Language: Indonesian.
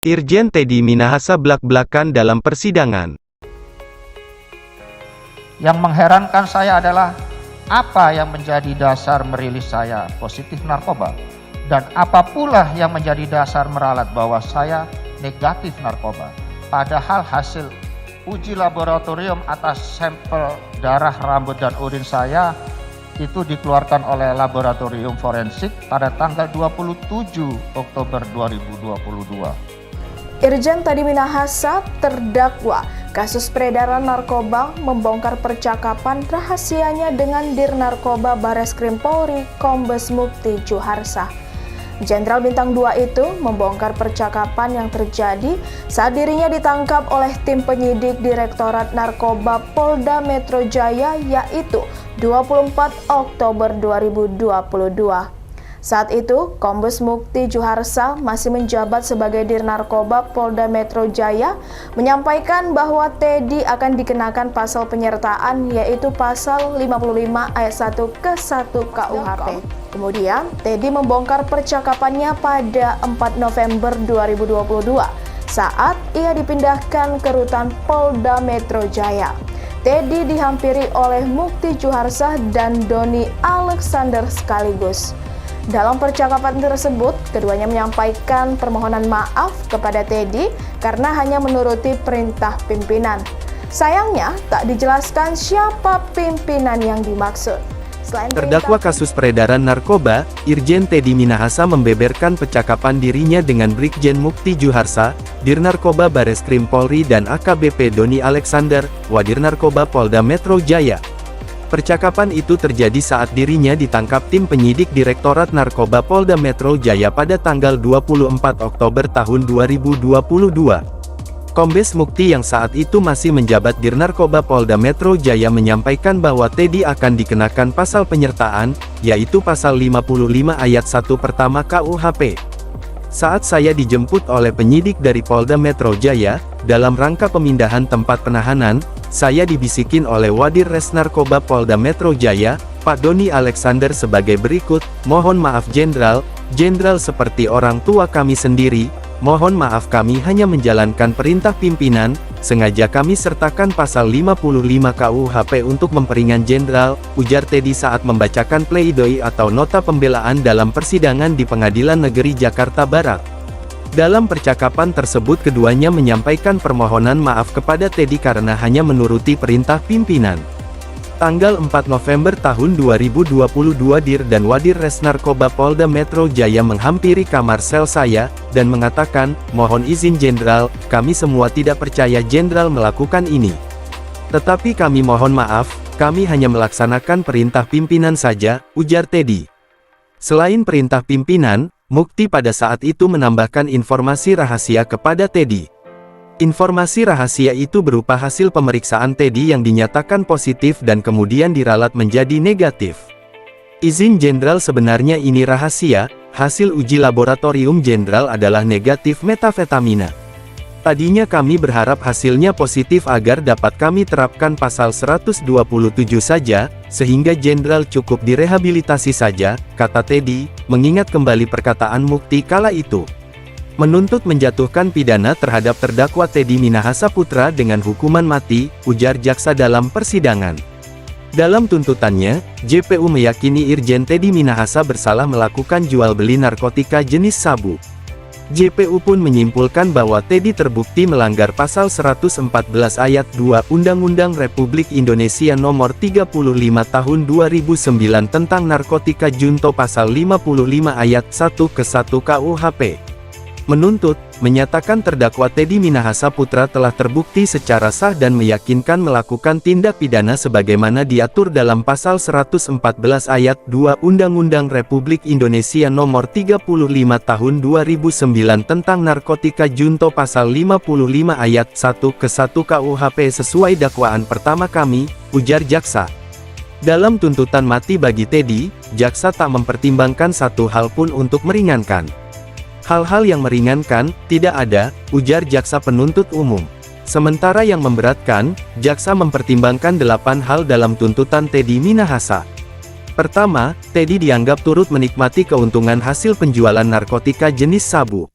Irjen Teddy Minahasa blak-blakan dalam persidangan. Yang mengherankan saya adalah apa yang menjadi dasar merilis saya positif narkoba dan apa pula yang menjadi dasar meralat bahwa saya negatif narkoba. Padahal hasil uji laboratorium atas sampel darah, rambut, dan urin saya itu dikeluarkan oleh laboratorium forensik pada tanggal 27 Oktober 2022. Irjen Teddy Minahasa terdakwa kasus peredaran narkoba membongkar percakapan rahasianya dengan Dir Narkoba Bareskrim Polri Kombes Mukti Juharsa. Jenderal Bintang 2 itu membongkar percakapan yang terjadi saat dirinya ditangkap oleh tim penyidik Direktorat Narkoba Polda Metro Jaya yaitu 24 Oktober 2022. Saat itu, Kombes Mukti Juharsa masih menjabat sebagai Dir Narkoba Polda Metro Jaya menyampaikan bahwa Teddy akan dikenakan pasal penyertaan yaitu pasal 55 ayat 1 ke 1 KUHP. Kemudian, Teddy membongkar percakapannya pada 4 November 2022 saat ia dipindahkan ke rutan Polda Metro Jaya. Teddy dihampiri oleh Mukti Juharsa dan Doni Alexander sekaligus. Dalam percakapan tersebut, keduanya menyampaikan permohonan maaf kepada Teddy karena hanya menuruti perintah pimpinan. Sayangnya, tak dijelaskan siapa pimpinan yang dimaksud. Terdakwa kasus peredaran narkoba, Irjen Teddy Minahasa membeberkan percakapan dirinya dengan Brigjen Mukti Juharsa, Dir Narkoba Bareskrim Polri dan AKBP Doni Alexander, Wadir Narkoba Polda Metro Jaya. Percakapan itu terjadi saat dirinya ditangkap tim penyidik Direktorat Narkoba Polda Metro Jaya pada tanggal 24 Oktober tahun 2022. Kombes Mukti yang saat itu masih menjabat Dir Narkoba Polda Metro Jaya menyampaikan bahwa Teddy akan dikenakan pasal penyertaan, yaitu pasal 55 ayat 1 pertama KUHP. Saat saya dijemput oleh penyidik dari Polda Metro Jaya, dalam rangka pemindahan tempat penahanan, saya dibisikin oleh Wadir Res Narkoba Polda Metro Jaya, Pak Doni Alexander sebagai berikut, mohon maaf Jenderal, Jenderal seperti orang tua kami sendiri, mohon maaf kami hanya menjalankan perintah pimpinan, sengaja kami sertakan pasal 55 KUHP untuk memperingan Jenderal, ujar Teddy saat membacakan pledoi atau nota pembelaan dalam persidangan di Pengadilan Negeri Jakarta Barat. Dalam percakapan tersebut keduanya menyampaikan permohonan maaf kepada Teddy karena hanya menuruti perintah pimpinan. Tanggal 4 November tahun 2022 Dir dan Wadir Res Narkoba Polda Metro Jaya menghampiri kamar sel saya, dan mengatakan, mohon izin Jenderal, kami semua tidak percaya Jenderal melakukan ini. Tetapi kami mohon maaf, kami hanya melaksanakan perintah pimpinan saja, ujar Teddy. Selain perintah pimpinan, Mukti pada saat itu menambahkan informasi rahasia kepada Teddy. Informasi rahasia itu berupa hasil pemeriksaan Teddy yang dinyatakan positif dan kemudian diralat menjadi negatif. Izin Jenderal sebenarnya ini rahasia, hasil uji laboratorium Jenderal adalah negatif metafetamina. Tadinya kami berharap hasilnya positif agar dapat kami terapkan pasal 127 saja, sehingga Jenderal cukup direhabilitasi saja, kata Teddy, mengingat kembali perkataan Mukti kala itu. Menuntut menjatuhkan pidana terhadap terdakwa Teddy Minahasa Putra dengan hukuman mati, ujar jaksa dalam persidangan. Dalam tuntutannya, JPU meyakini Irjen Teddy Minahasa bersalah melakukan jual beli narkotika jenis sabu. JPU pun menyimpulkan bahwa Teddy terbukti melanggar pasal 114 ayat 2 Undang-Undang Republik Indonesia Nomor 35 Tahun 2009 tentang narkotika junto pasal 55 ayat 1 ke 1 KUHP. Menuntut, menyatakan terdakwa Teddy Minahasa Putra telah terbukti secara sah dan meyakinkan melakukan tindak pidana sebagaimana diatur dalam pasal 114 ayat 2 Undang-Undang Republik Indonesia Nomor 35 Tahun 2009 tentang narkotika junto pasal 55 ayat 1 ke 1 KUHP sesuai dakwaan pertama kami, ujar jaksa. Dalam tuntutan mati bagi Teddy, jaksa tak mempertimbangkan satu hal pun untuk meringankan. Hal-hal yang meringankan, tidak ada, ujar jaksa penuntut umum. Sementara yang memberatkan, jaksa mempertimbangkan 8 hal dalam tuntutan Teddy Minahasa. Pertama, Teddy dianggap turut menikmati keuntungan hasil penjualan narkotika jenis sabu.